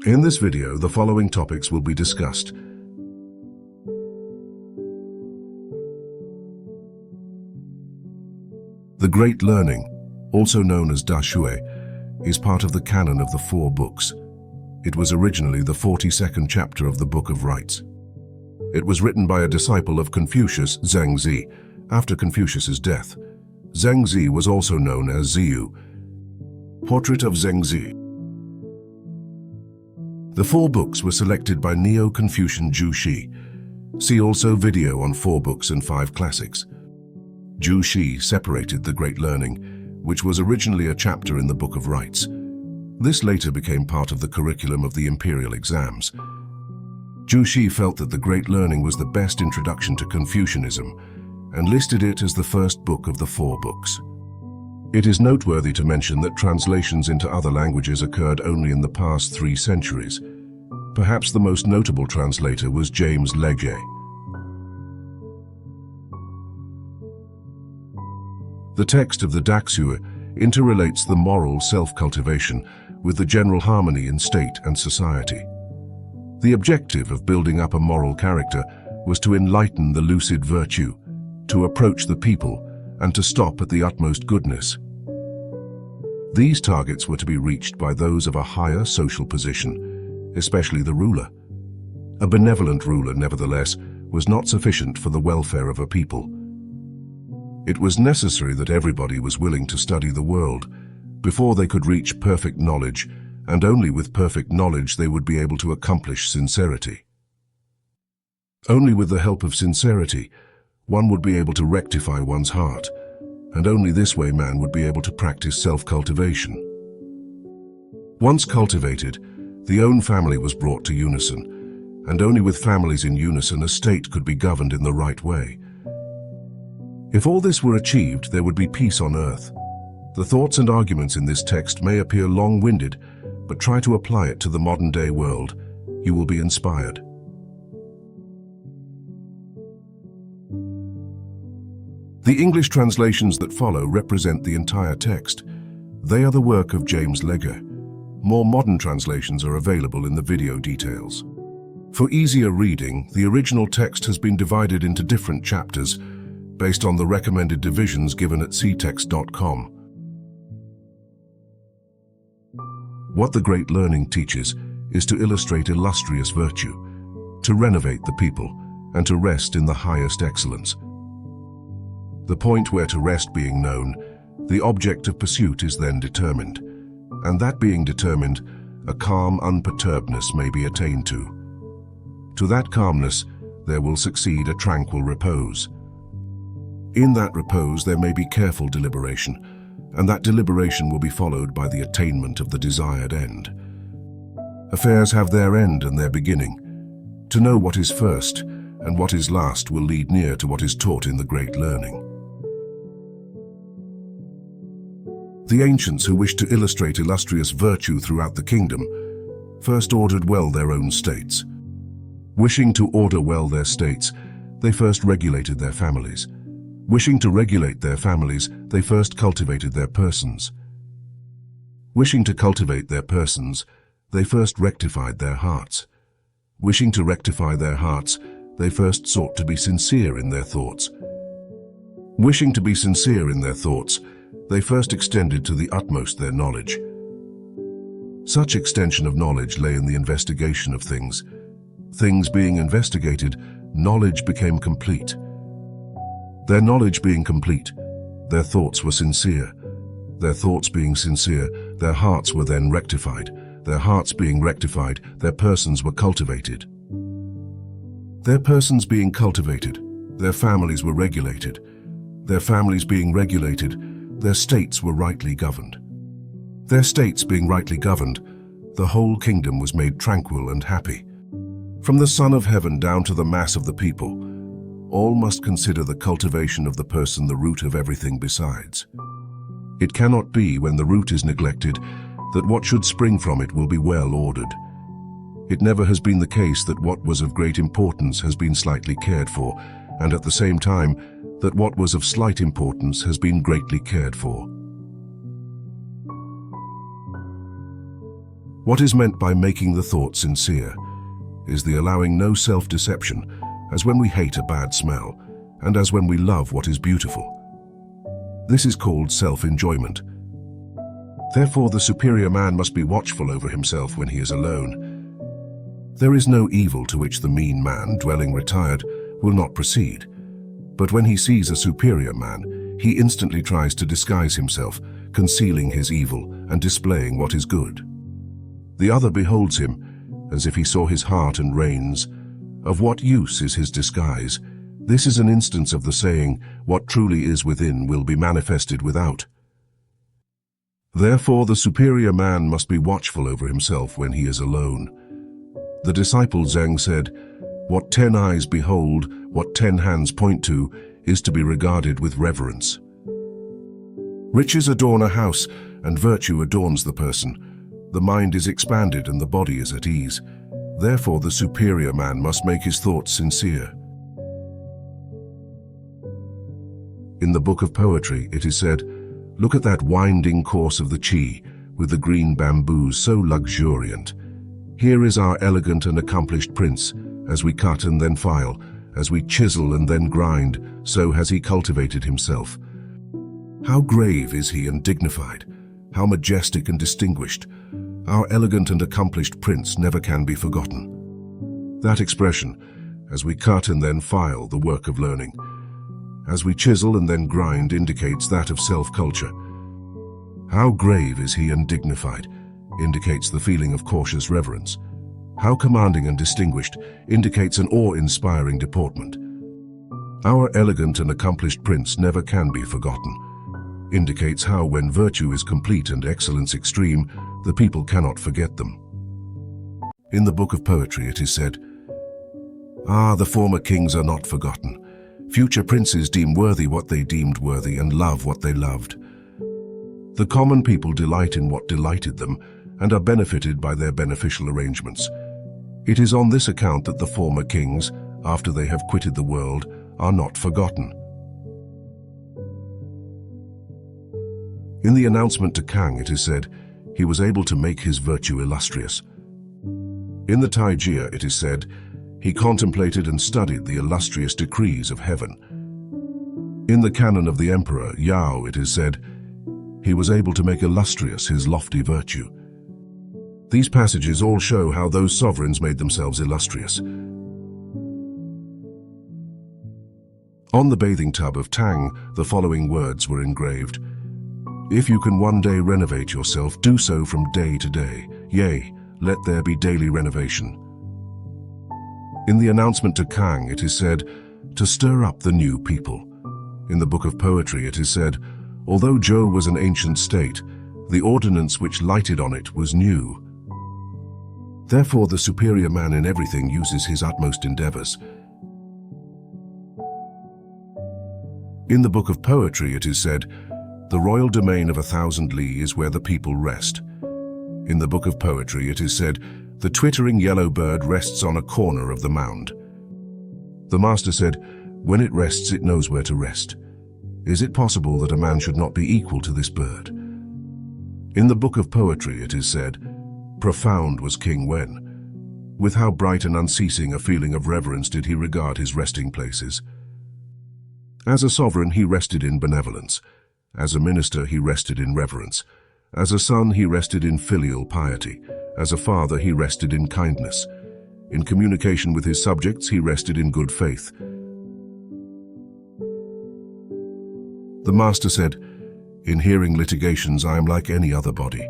In this video, the following topics will be discussed. The Great Learning, also known as Da Shui, is part of the canon of the Four Books. It was originally the 42nd chapter of the Book of Rites. It was written by a disciple of Confucius, Zhengzi, after Confucius's death. Zhengzi was also known as Ziyu. Portrait of Zhengzi. The four books were selected by Neo-Confucian Zhu Shi. See also video on 4 books and 5 classics. Zhu Shi separated the Great Learning, which was originally a chapter in the Book of Rites. This later became part of the curriculum of the imperial exams. Zhu Shi felt that the Great Learning was the best introduction to Confucianism and listed it as the first book of the 4 books. It is noteworthy to mention that translations into other languages occurred only in the past 3 centuries. Perhaps the most notable translator was James Leger. The text of the Da Shui interrelates the moral self-cultivation with the general harmony in state and society. The objective of building up a moral character was to enlighten the lucid virtue, to approach the people, and to stop at the utmost goodness. These targets were to be reached by those of a higher social position, especially the ruler. A benevolent ruler, nevertheless, was not sufficient for the welfare of a people. It was necessary that everybody was willing to study the world before they could reach perfect knowledge, and only with perfect knowledge they would be able to accomplish sincerity. Only with the help of sincerity, one would be able to rectify one's heart, and only this way man would be able to practice self-cultivation. Once cultivated, the own family was brought to unison, and only with families in unison a state could be governed in the right way. If all this were achieved, there would be peace on earth. The thoughts and arguments in this text may appear long-winded, but try to apply it to the modern-day world. You will be inspired. The English translations that follow represent the entire text. They are the work of James Leger. More modern translations are available in the video details. For easier reading, the original text has been divided into different chapters based on the recommended divisions given at ctext.com. What the Great Learning teaches is to illustrate illustrious virtue, to renovate the people, and to rest in the highest excellence. The point where to rest being known, the object of pursuit is then determined, and that being determined, a calm unperturbedness may be attained to. To that calmness, there will succeed a tranquil repose. In that repose, there may be careful deliberation, and that deliberation will be followed by the attainment of the desired end. Affairs have their end and their beginning. To know what is first and what is last will lead near to what is taught in the Great Learning. The ancients who wished to illustrate illustrious virtue throughout the kingdom first ordered well their own states. Wishing to order well their states, they first regulated their families. Wishing to regulate their families, they first cultivated their persons. Wishing to cultivate their persons, they first rectified their hearts. Wishing to rectify their hearts, they first sought to be sincere in their thoughts. Wishing to be sincere in their thoughts, they first extended to the utmost their knowledge. Such extension of knowledge lay in the investigation of things. Things being investigated, knowledge became complete. Their knowledge being complete, their thoughts were sincere. Their thoughts being sincere, their hearts were then rectified. Their hearts being rectified, their persons were cultivated. Their persons being cultivated, their families were regulated. Their families being regulated, their states were rightly governed. Their states being rightly governed, the whole kingdom was made tranquil and happy. From the Son of Heaven down to the mass of the people, all must consider the cultivation of the person the root of everything besides. It cannot be, when the root is neglected, that what should spring from it will be well ordered. It never has been the case that what was of great importance has been slightly cared for, and at the same time, that what was of slight importance has been greatly cared for. What is meant by making the thought sincere is the allowing no self-deception, as when we hate a bad smell, and as when we love what is beautiful. This is called self-enjoyment. Therefore, the superior man must be watchful over himself when he is alone. There is no evil to which the mean man, dwelling retired, will not proceed. But when he sees a superior man, he instantly tries to disguise himself, concealing his evil and displaying what is good. The other beholds him, as if he saw his heart and reins. Of what use is his disguise? This is an instance of the saying, what truly is within will be manifested without. Therefore, the superior man must be watchful over himself when he is alone. The disciple Zheng said, "What 10 eyes behold, what 10 hands point to, is to be regarded with reverence." Riches adorn a house, and virtue adorns the person. The mind is expanded and the body is at ease. Therefore, the superior man must make his thoughts sincere. In the book of poetry, it is said, "Look at that winding course of the Qi, with the green bamboos so luxuriant. Here is our elegant and accomplished prince. As we cut and then file, as we chisel and then grind, so has he cultivated himself. How grave is he and dignified, how majestic and distinguished. Our elegant and accomplished prince never can be forgotten." That expression, "as we cut and then file," the work of learning. "As we chisel and then grind," indicates that of self-culture. "How grave is he and dignified," indicates the feeling of cautious reverence. "How commanding and distinguished," indicates an awe-inspiring deportment. "Our elegant and accomplished prince never can be forgotten," indicates how, when virtue is complete and excellence extreme, the people cannot forget them. In the book of poetry it is said, "Ah, the former kings are not forgotten. Future princes deem worthy what they deemed worthy and love what they loved. The common people delight in what delighted them and are benefited by their beneficial arrangements. It is on this account that the former kings, after they have quitted the world, are not forgotten." In the announcement to Kang it is said, "He was able to make his virtue illustrious." In the Taijia it is said, "He contemplated and studied the illustrious decrees of heaven." In the canon of the Emperor Yao it is said, "He was able to make illustrious his lofty virtue." These passages all show how those sovereigns made themselves illustrious. On the bathing tub of Tang, the following words were engraved, "If you can one day renovate yourself, do so from day to day. Yea, let there be daily renovation." In the announcement to Kang it is said, "To stir up the new people." In the book of poetry it is said, "Although Zhou was an ancient state, the ordinance which lighted on it was new." Therefore, the superior man in everything uses his utmost endeavors. In the book of poetry it is said, "The royal domain of 1,000 li is where the people rest." In the book of poetry it is said, "The twittering yellow bird rests on a corner of the mound." The master said, "When it rests, it knows where to rest." Is it possible that a man should not be equal to this bird? In the book of poetry it is said, "Profound was King Wen. With how bright and unceasing a feeling of reverence did he regard his resting places. As a sovereign he rested in benevolence. As a minister he rested in reverence. As a son he rested in filial piety. As a father he rested in kindness. In communication with his subjects he rested in good faith." The master said, "In hearing litigations I am like any other body.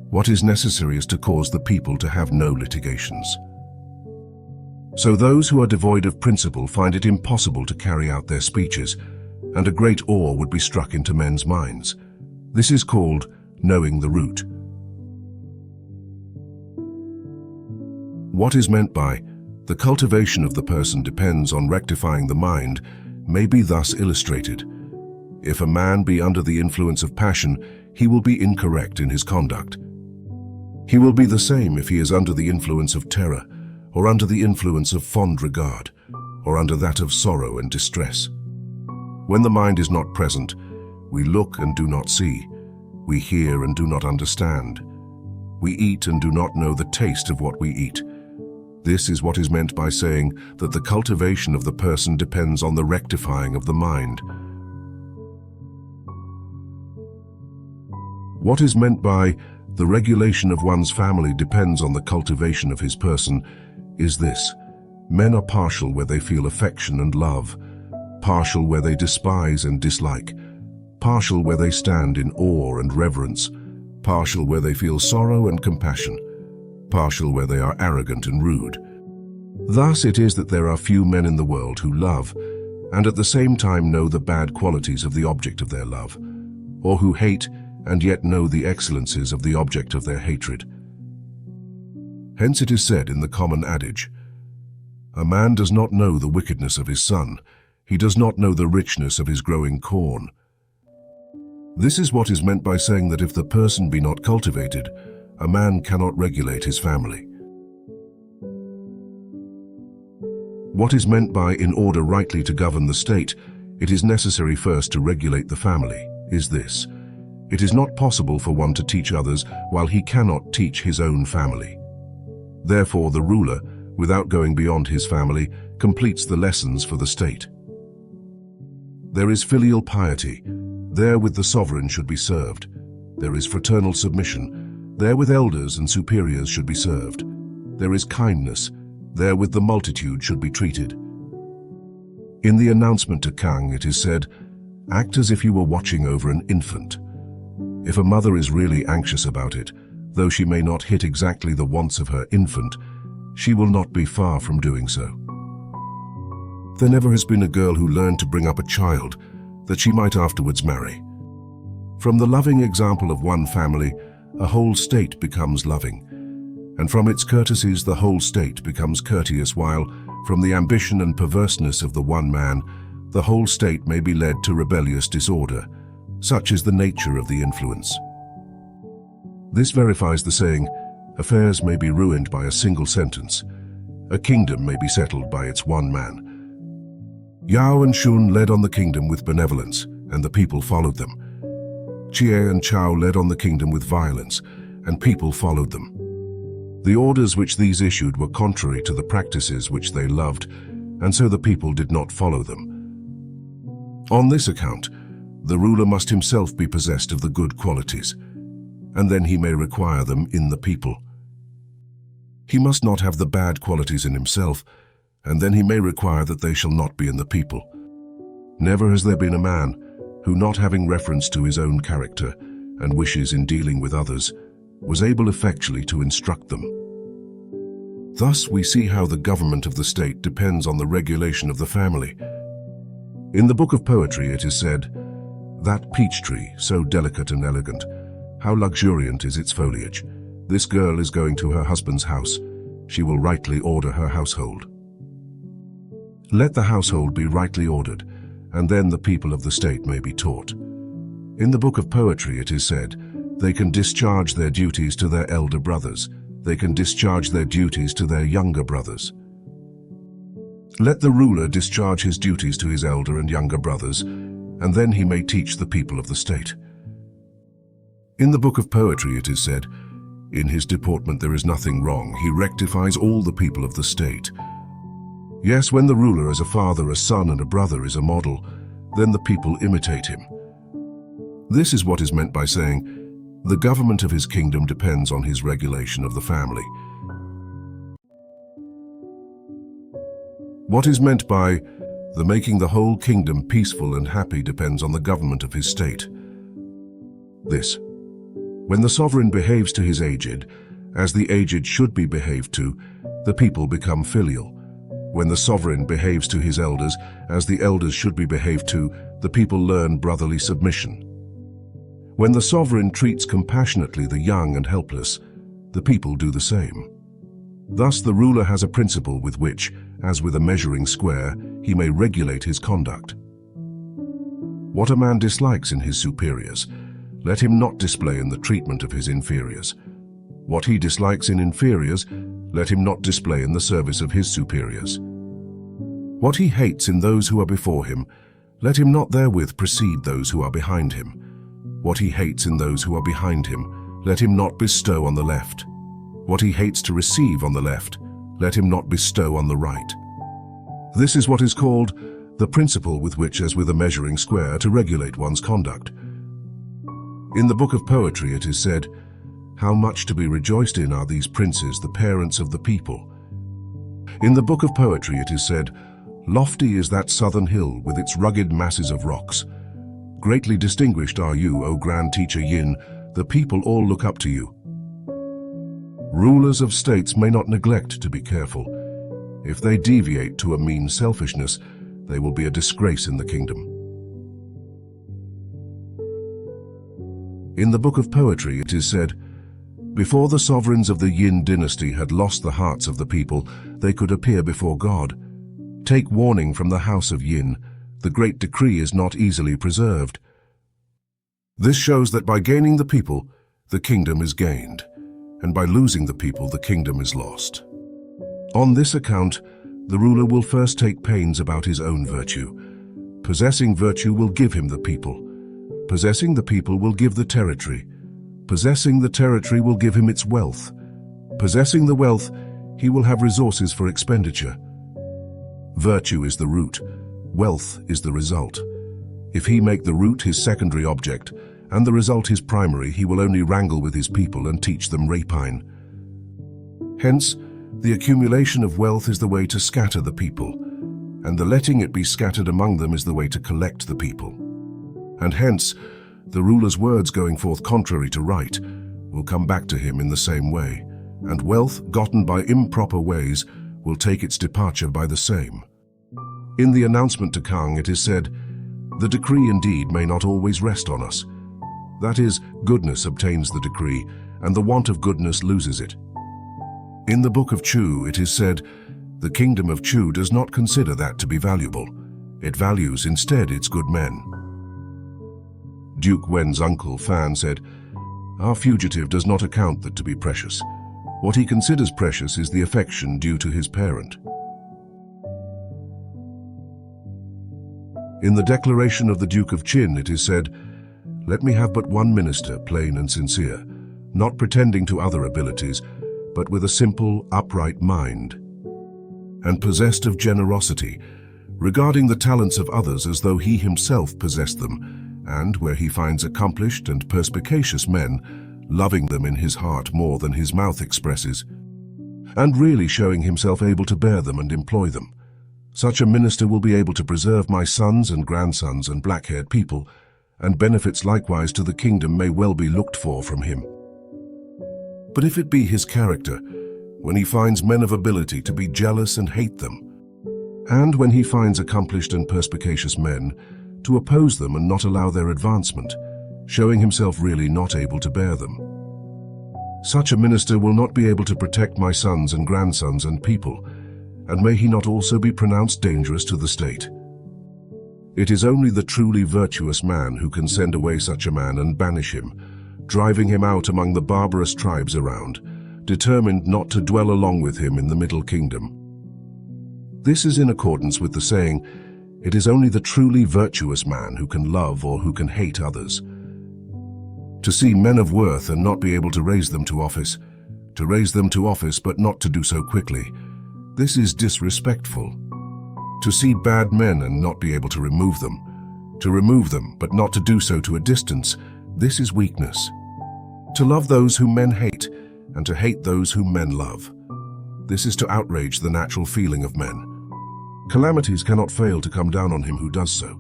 What is necessary is to cause the people to have no litigations." So those who are devoid of principle find it impossible to carry out their speeches, and a great awe would be struck into men's minds. This is called knowing the root. What is meant by "the cultivation of the person depends on rectifying the mind" may be thus illustrated. If a man be under the influence of passion, he will be incorrect in his conduct. He will be the same if he is under the influence of terror, or under the influence of fond regard, or under that of sorrow and distress. When the mind is not present, we look and do not see, we hear and do not understand. We eat and do not know the taste of what we eat. This is what is meant by saying that the cultivation of the person depends on the rectifying of the mind. What is meant by the regulation of one's family depends on the cultivation of his person is this: men are partial where they feel affection and love, partial where they despise and dislike, partial where they stand in awe and reverence, partial where they feel sorrow and compassion, partial where they are arrogant and rude. Thus it is that there are few men in the world who love, and at the same time know the bad qualities of the object of their love, or who hate and yet know the excellencies of the object of their hatred. Hence it is said in the common adage, "A man does not know the wickedness of his son, he does not know the richness of his growing corn." This is what is meant by saying that if the person be not cultivated, a man cannot regulate his family. What is meant by in order rightly to govern the state, it is necessary first to regulate the family, is this: it is not possible for one to teach others while he cannot teach his own family. Therefore the ruler, without going beyond his family, completes the lessons for the state. There is filial piety, therewith the sovereign should be served. There is fraternal submission, therewith elders and superiors should be served. There is kindness, therewith the multitude should be treated. In the announcement to Kang it is said, "Act as if you were watching over an infant." If a mother is really anxious about it, though she may not hit exactly the wants of her infant, she will not be far from doing so. There never has been a girl who learned to bring up a child that she might afterwards marry. From the loving example of one family, a whole state becomes loving, and from its courtesies the whole state becomes courteous, while, from the ambition and perverseness of the one man, the whole state may be led to rebellious disorder. Such is the nature of the influence. This verifies the saying, affairs may be ruined by a single sentence. A kingdom may be settled by its one man. Yao and Shun led on the kingdom with benevolence, and the people followed them. Chie and Chao led on the kingdom with violence, and people followed them. The orders which these issued were contrary to the practices which they loved, and so the people did not follow them. On this account, the ruler must himself be possessed of the good qualities, and then he may require them in the people. He must not have the bad qualities in himself, and then he may require that they shall not be in the people. Never has there been a man who, not having reference to his own character and wishes in dealing with others, was able effectually to instruct them. Thus we see how the government of the state depends on the regulation of the family. In the book of poetry it is said, "That peach tree, so delicate and elegant, how luxuriant is its foliage. This girl is going to her husband's house. She will rightly order her household." Let the household be rightly ordered, and then the people of the state may be taught. In the book of poetry it is said, "They can discharge their duties to their elder brothers. They can discharge their duties to their younger brothers." Let the ruler discharge his duties to his elder and younger brothers, and then he may teach the people of the state. In the book of poetry it is said, "In his deportment there is nothing wrong. He rectifies all the people of the state." Yes, when the ruler as a father, a son, and a brother is a model, then the people imitate him. This is what is meant by saying, the government of his kingdom depends on his regulation of the family. What is meant by the making the whole kingdom peaceful and happy depends on the government of his state. This: when the sovereign behaves to his aged, as the aged should be behaved to, the people become filial. When the sovereign behaves to his elders, as the elders should be behaved to, the people learn brotherly submission. When the sovereign treats compassionately the young and helpless, the people do the same. Thus the ruler has a principle with which, as with a measuring square, he may regulate his conduct. What a man dislikes in his superiors, let him not display in the treatment of his inferiors. What he dislikes in inferiors, let him not display in the service of his superiors. What he hates in those who are before him, let him not therewith precede those who are behind him. What he hates in those who are behind him, let him not bestow on the left. What he hates to receive on the left, let him not bestow on the right. This is what is called the principle with which, as with a measuring square, to regulate one's conduct. In the book of poetry it is said, "How much to be rejoiced in are these princes, the parents of the people." In the book of poetry it is said, "Lofty is that southern hill with its rugged masses of rocks. Greatly distinguished are you, O grand teacher Yin, the people all look up to you." Rulers of states may not neglect to be careful. If they deviate to a mean selfishness, they will be a disgrace in the kingdom. In the book of poetry it is said, "Before the sovereigns of the Yin dynasty had lost the hearts of the people, they could appear before God. Take warning from the house of Yin. The great decree is not easily preserved." This shows that by gaining the people, the kingdom is gained, and by losing the people, the kingdom is lost. On this account, the ruler will first take pains about his own virtue. Possessing virtue will give him the people. Possessing the people will give the territory. Possessing the territory will give him its wealth. Possessing the wealth, he will have resources for expenditure. Virtue is the root, wealth is the result. If he make the root his secondary object, and the result his primary, he will only wrangle with his people and teach them rapine. Hence, the accumulation of wealth is the way to scatter the people, and the letting it be scattered among them is the way to collect the people. And hence, the ruler's words going forth contrary to right will come back to him in the same way, and wealth gotten by improper ways will take its departure by the same. In the announcement to Kang it is said, "The decree indeed may not always rest on us. That is, goodness obtains the decree, and the want of goodness loses it." In the book of Chu it is said, "The kingdom of Chu does not consider that to be valuable. It values instead its good men." Duke Wen's uncle, Fan, said, "Our fugitive does not account that to be precious. What he considers precious is the affection due to his parent." In the declaration of the Duke of Qin it is said, "Let me have but one minister, plain and sincere, not pretending to other abilities, but with a simple, upright mind, and possessed of generosity, regarding the talents of others as though he himself possessed them, and where he finds accomplished and perspicacious men, loving them in his heart more than his mouth expresses, and really showing himself able to bear them and employ them. Such a minister will be able to preserve my sons and grandsons and black-haired people, and benefits likewise to the kingdom may well be looked for from him. But if it be his character, when he finds men of ability, to be jealous and hate them, and when he finds accomplished and perspicacious men, to oppose them and not allow their advancement, showing himself really not able to bear them. Such a minister will not be able to protect my sons and grandsons and people, and may he not also be pronounced dangerous to the state. It is only the truly virtuous man who can send away such a man and banish him, driving him out among the barbarous tribes around, determined not to dwell along with him in the Middle Kingdom. This is in accordance with the saying, it is only the truly virtuous man who can love or who can hate others. To see men of worth and not be able to raise them to office but not to do so quickly, this is disrespectful. To see bad men and not be able to remove them but not to do so to a distance, this is weakness. To love those whom men hate and to hate those whom men love, this is to outrage the natural feeling of men. Calamities cannot fail to come down on him who does so.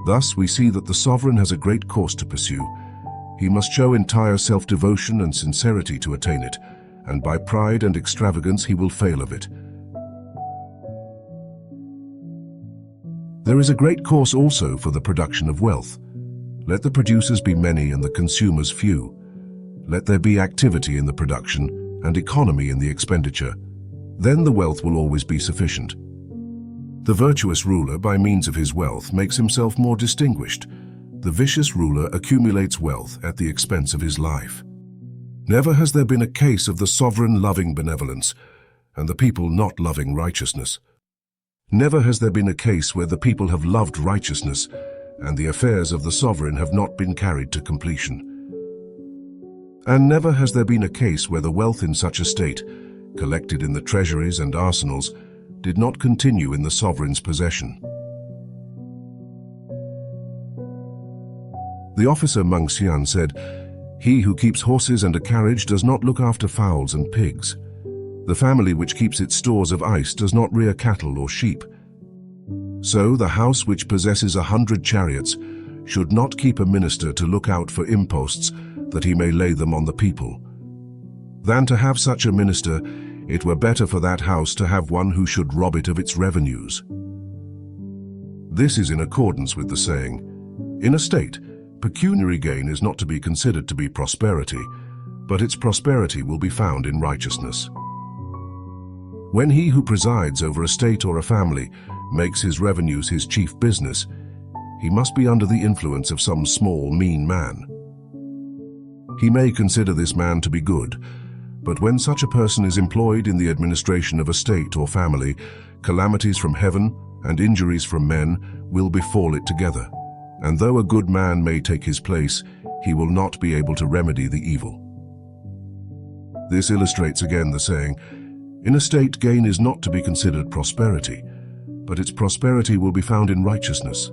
Thus we see that the sovereign has a great course to pursue. He must show entire self-devotion and sincerity to attain it, and by pride and extravagance he will fail of it. There is a great course also for the production of wealth. Let the producers be many and the consumers few. Let there be activity in the production and economy in the expenditure. Then the wealth will always be sufficient. The virtuous ruler, by means of his wealth, makes himself more distinguished. The vicious ruler accumulates wealth at the expense of his life. Never has there been a case of the sovereign loving benevolence and the people not loving righteousness. Never has there been a case where the people have loved righteousness and the affairs of the sovereign have not been carried to completion. And never has there been a case where the wealth in such a state, collected in the treasuries and arsenals, did not continue in the sovereign's possession. The officer Meng Xian said, "He who keeps horses and a carriage does not look after fowls and pigs. The family which keeps its stores of ice does not rear cattle or sheep. So the house which possesses 100 chariots should not keep a minister to look out for imposts that he may lay them on the people. Than to have such a minister, it were better for that house to have one who should rob it of its revenues." This is in accordance with the saying, "In a state, pecuniary gain is not to be considered to be prosperity, but its prosperity will be found in righteousness." When he who presides over a state or a family makes his revenues his chief business, he must be under the influence of some small, mean man. He may consider this man to be good, but when such a person is employed in the administration of a state or family, calamities from heaven and injuries from men will befall it together. And though a good man may take his place, he will not be able to remedy the evil. This illustrates again the saying, "In a state, gain is not to be considered prosperity, but its prosperity will be found in righteousness."